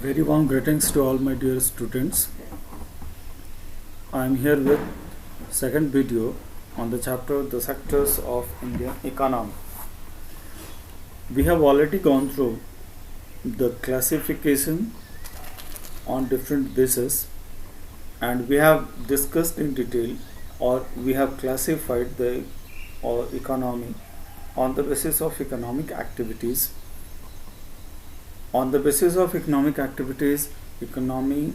Very warm greetings to all my dear students. I am here with second video on the chapter The Sectors of Indian Economy. We have already gone through the classification on different bases, and we have discussed in detail, or we have classified the economy on the basis of economic activities. On the basis of economic activities, economy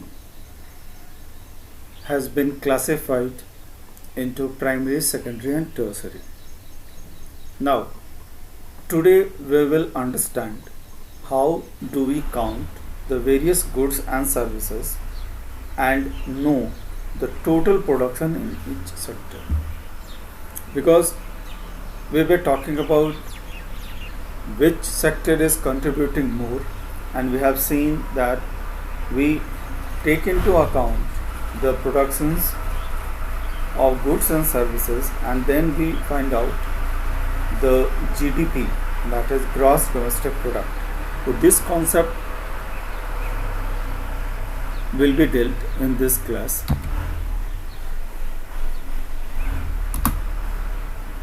has been classified into primary, secondary and tertiary. Now, today we will understand how do we count the various goods and services and know the total production in each sector. Because we were talking about which sector is contributing more, and we have seen that we take into account the productions of goods and services, and then we find out the GDP, that is gross domestic product. So this concept will be dealt in this class.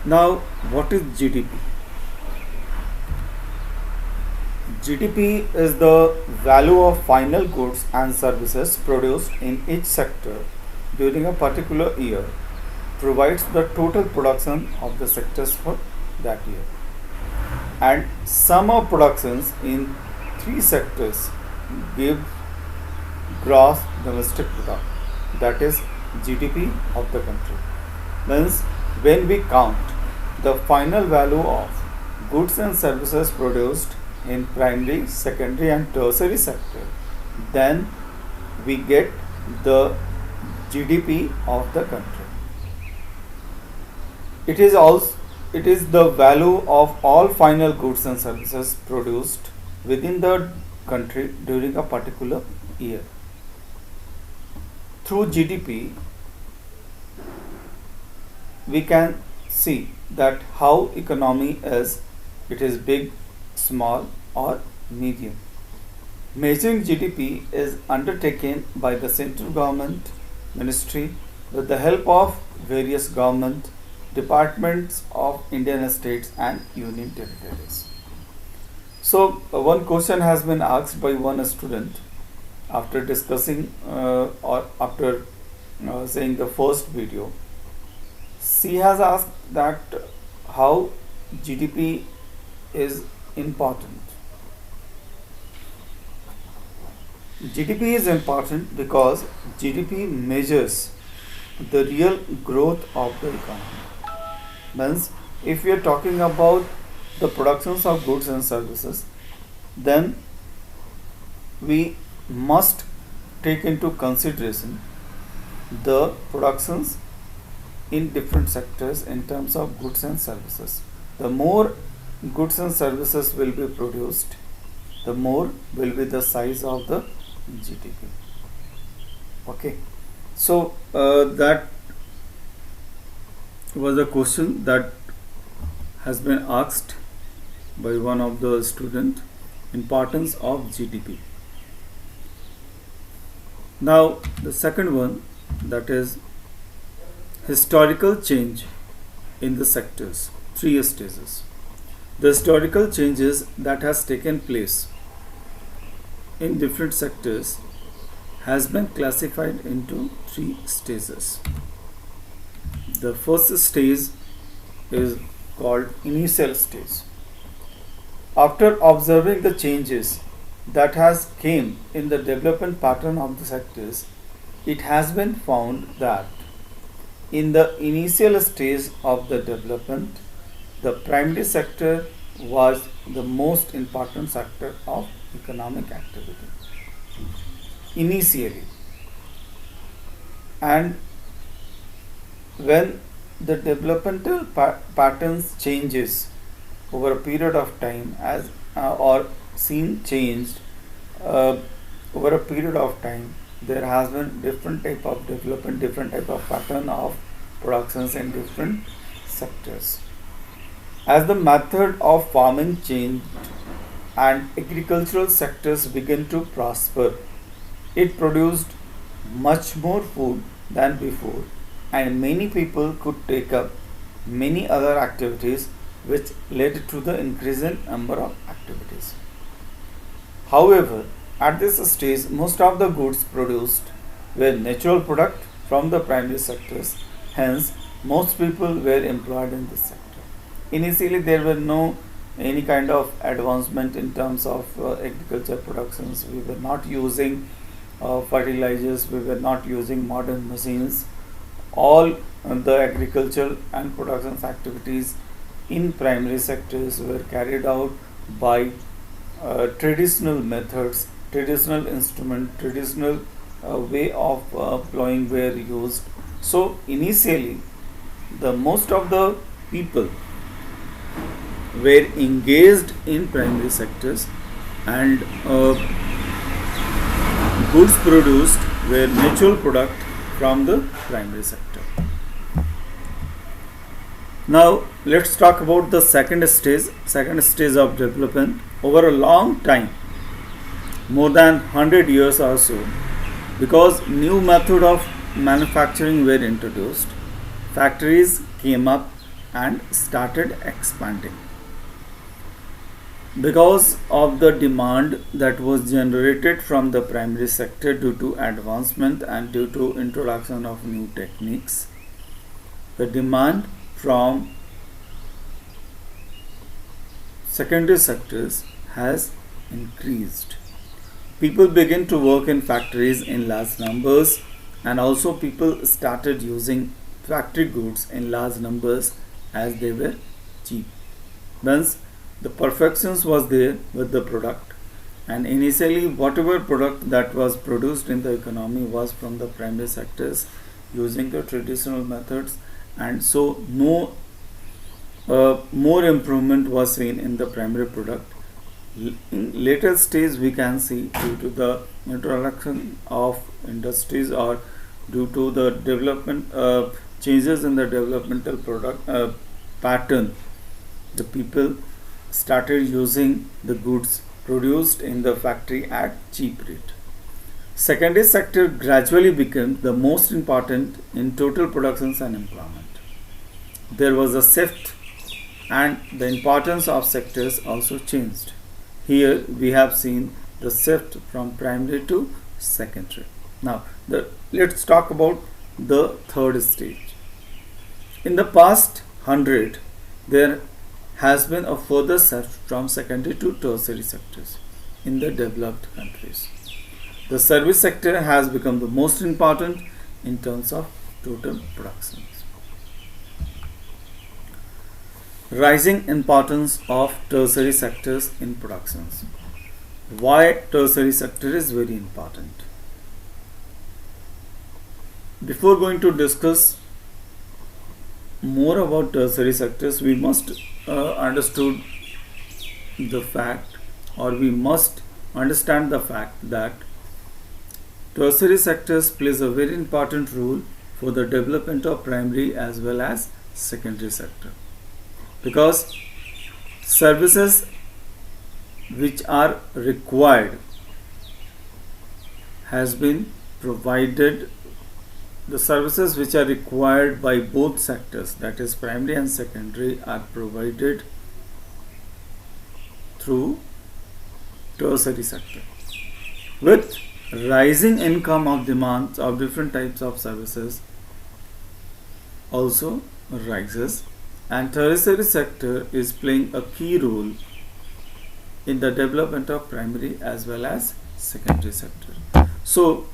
Now, what is GDP? GDP is the value of final goods and services produced in each sector during a particular year, provides the total production of the sectors for that year. And sum of productions in three sectors give gross domestic product, that is GDP of the country. Means when we count the final value of goods and services produced in primary, secondary and tertiary sector, then we get the GDP of the country. It is the value of all final goods and services produced within the country during a particular year. Through GDP, we can see that how economy is. It is big, small or medium. Measuring GDP is undertaken by the central government ministry with the help of various government departments of Indian states and union territories. So one question has been asked by one student after discussing or after saying the first video. She has asked that how GDP is important. GDP is important because GDP measures the real growth of the economy. Means if we are talking about the productions of goods and services, then we must take into consideration the productions in different sectors in terms of goods and services. The more goods and services will be produced, the more will be the size of the GDP. Okay, so that was a question that has been asked by one of the student, importance of GDP. Now the second one, that is historical change in the sectors, 3 stages. The historical changes that has taken place in different sectors has been classified into 3 stages. The first stage is called initial stage. After observing the changes that has came in the development pattern of the sectors, it has been found that in the initial stage of the development, the primary sector was the most important sector of economic activity initially. And when the developmental patterns changes over a period of time as or seen changed over a period of time, there has been different type of development, different type of pattern of productions in different sectors. As the method of farming changed and agricultural sectors began to prosper. It produced much more food than before, and many people could take up many other activities, which led to the increase in number of activities. However, at this stage, most of the goods produced were natural product from the primary sectors. Hence, most people were employed in this sector. Initially, there were no any kind of advancement in terms of agriculture productions. We were not using fertilizers. We were not using modern machines. All the agriculture and production activities in primary sectors were carried out by traditional methods, traditional instrument, traditional way of plowing were used. So initially, the most of the people were engaged in primary sectors, and goods produced were natural product from the primary sector. Now let's talk about the second stage of development. Over a long time, more than 100 years or so, because new method of manufacturing were introduced, factories came up and started expanding. Because of the demand that was generated from the primary sector due to advancement and due to introduction of new techniques, the demand from secondary sectors has increased. People begin to work in factories in large numbers, and also people started using factory goods in large numbers as they were cheap. Thus, the perfections was there with the product, and initially whatever product that was produced in the economy was from the primary sectors using the traditional methods, and so no more improvement was seen in the primary product. In later stage, we can see due to the introduction of industries or due to the development changes in the developmental product pattern, the people started using the goods produced in the factory at cheap rate. Secondary sector gradually became the most important in total productions and employment. There was a shift, and the importance of sectors also changed. Here we have seen the shift from primary to secondary. Now let's talk about the third stage. In the past 100, there has been a further shift from secondary to tertiary sectors in the developed countries. The service sector has become the most important in terms of total productions. Rising importance of tertiary sectors in productions. Why tertiary sector is very important? Before going to discuss more about tertiary sectors, we must understood the fact, or we must understand the fact that tertiary sectors plays a very important role for the development of primary as well as secondary sector, because services which are required has been provided. The services which are required by both sectors, that is primary and secondary, are provided through tertiary sector. With rising income of demands of different types of services also rises, and tertiary sector is playing a key role in the development of primary as well as secondary sector. So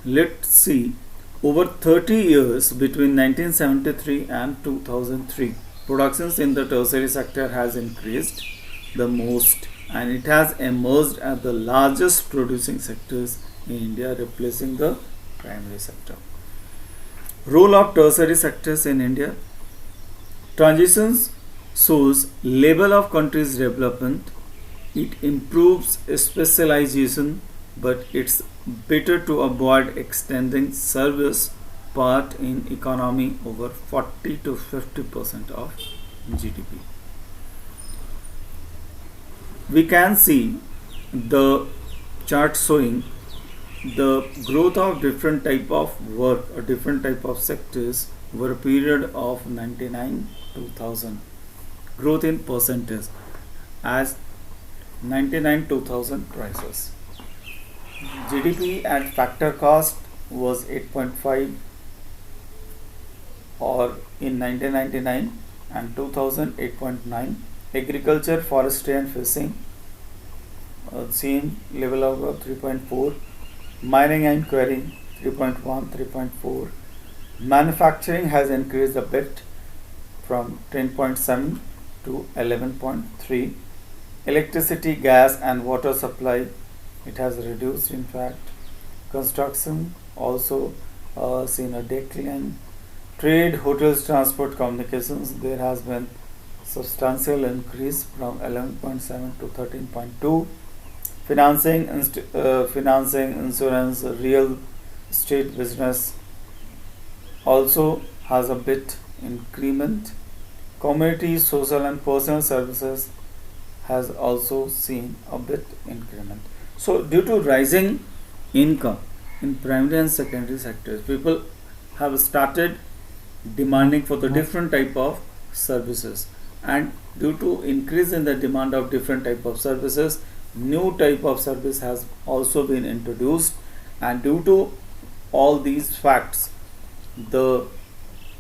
let's see, over 30 years between 1973 and 2003, productions in the tertiary sector has increased the most, and it has emerged as the largest producing sectors in India, replacing the primary sector. Role of tertiary sectors in India. Transitions shows level of country's development. It improves specialization, but it's better to avoid extending service part in economy over 40 to 50% of GDP. we can see the chart showing the growth of different type of work or different type of sectors over a period of 99 2000, growth in percentage as 99 2000 prices. GDP at factor cost was 8.5 or in 1999 and 2000 8.9. Agriculture, forestry and fishing same level of 3.4. Mining and quarrying 3.1 3.4. Manufacturing has increased a bit from 10.7 to 11.3. Electricity, gas and water supply, it has reduced in fact. Construction also seen a decline. Trade, hotels, transport, communications, there has been substantial increase from 11.7 to 13.2. Financing, insurance, real estate business also has a bit increment. Community, social and personal services has also seen a bit increment. So due to rising income in primary and secondary sectors, people have started demanding for the different type of services, and due to increase in the demand of different type of services, new type of service has also been introduced, and due to all these facts, the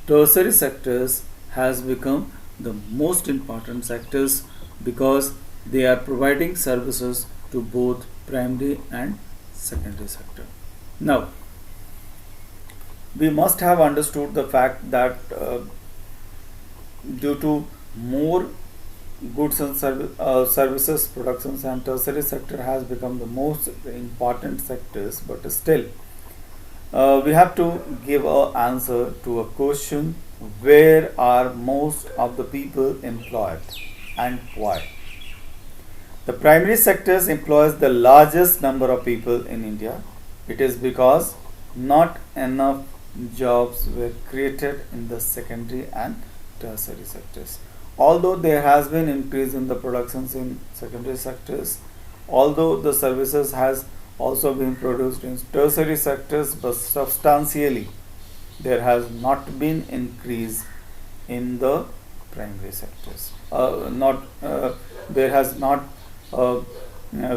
tertiary sectors has become the most important sectors because they are providing services to both primary and secondary sector. Now we must have understood the fact that due to more goods and services productions, and tertiary sector has become the most important sectors, but still we have to give an answer to a question: where are most of the people employed and why? The primary sectors employs the largest number of people in India. It is because not enough jobs were created in the secondary and tertiary sectors. Although there has been increase in the productions in secondary sectors, although the services has also been produced in tertiary sectors, but substantially there has not been increase in the primary sectors. There has not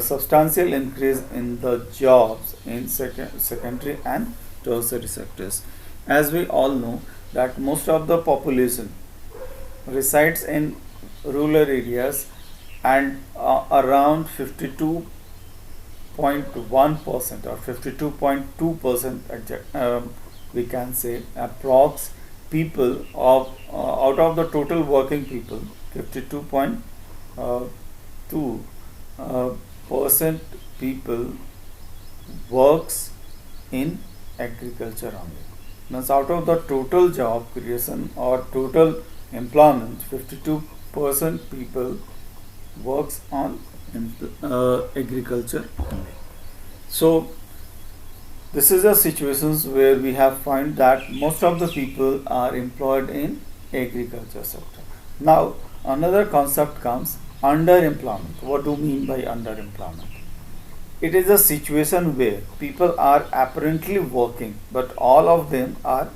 substantial increase in the jobs in secondary and tertiary sectors. As we all know that most of the population resides in rural areas, and around 52.1% or 52.2% we can say approx people of out of the total working people, 52.2 percent people works in agriculture only. Means out of the total job creation or total employment, 52% people works on agriculture only. So this is a situations where we have found that most of the people are employed in agriculture sector. Now another concept comes: underemployment. What do you mean by underemployment? It is a situation where people are apparently working, but all of them are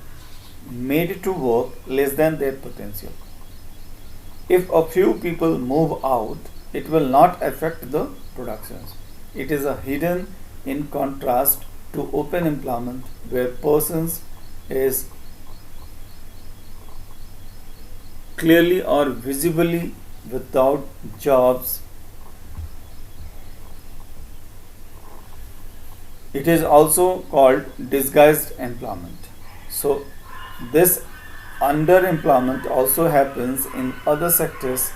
made to work less than their potential. If a few people move out, it will not affect the productions. It is a hidden in contrast to open employment, where persons is clearly or visibly without jobs. It is also called disguised employment. So this underemployment also happens in other sectors.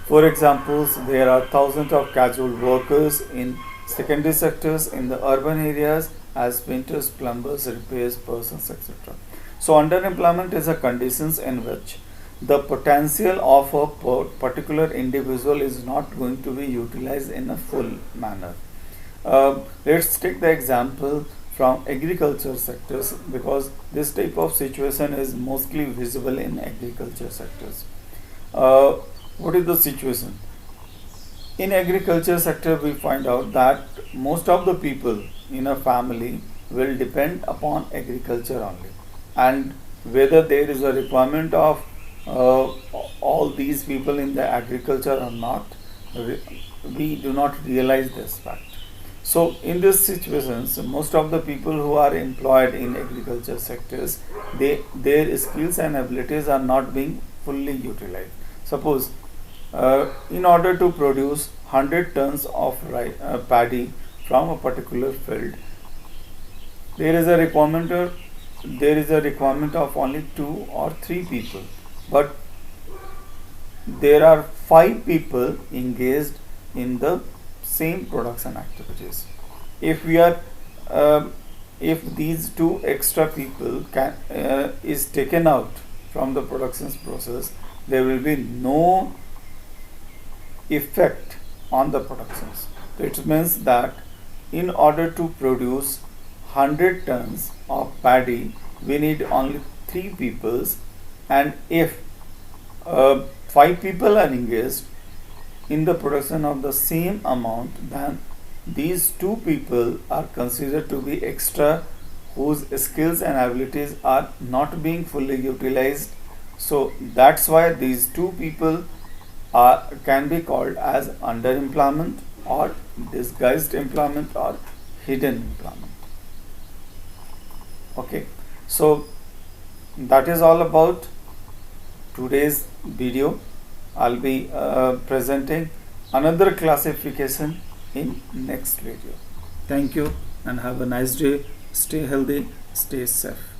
For example, there are thousands of casual workers in secondary sectors in the urban areas as painters, plumbers, repairs persons, etc. So underemployment is a conditions in which the potential of a particular individual is not going to be utilized in a full manner. Let's take the example from agriculture sectors, because this type of situation is mostly visible in agriculture sectors. What is the situation? In agriculture sector, we find out that most of the people in a family will depend upon agriculture only, and whether there is a requirement of uh, all these people in the agriculture or not, we do not realize this fact. So in these situations, most of the people who are employed in agriculture sectors, their skills and abilities are not being fully utilized. Suppose in order to produce 100 tons of paddy from a particular field, there is a requirement of only 2 or 3 people, but there are 5 people engaged in the same production activities. If we are if these 2 extra people is taken out from the production process, there will be no effect on the productions. So it means that in order to produce 100 tons of paddy, we need only 3 peoples, and if 5 people are engaged in the production of the same amount, then these 2 people are considered to be extra, whose skills and abilities are not being fully utilized. So that's why these 2 people can be called as underemployment or disguised employment or hidden employment. Okay, so that is all about today's video. I'll be presenting another classification in next video. Thank you and have a nice day. Stay healthy, stay safe.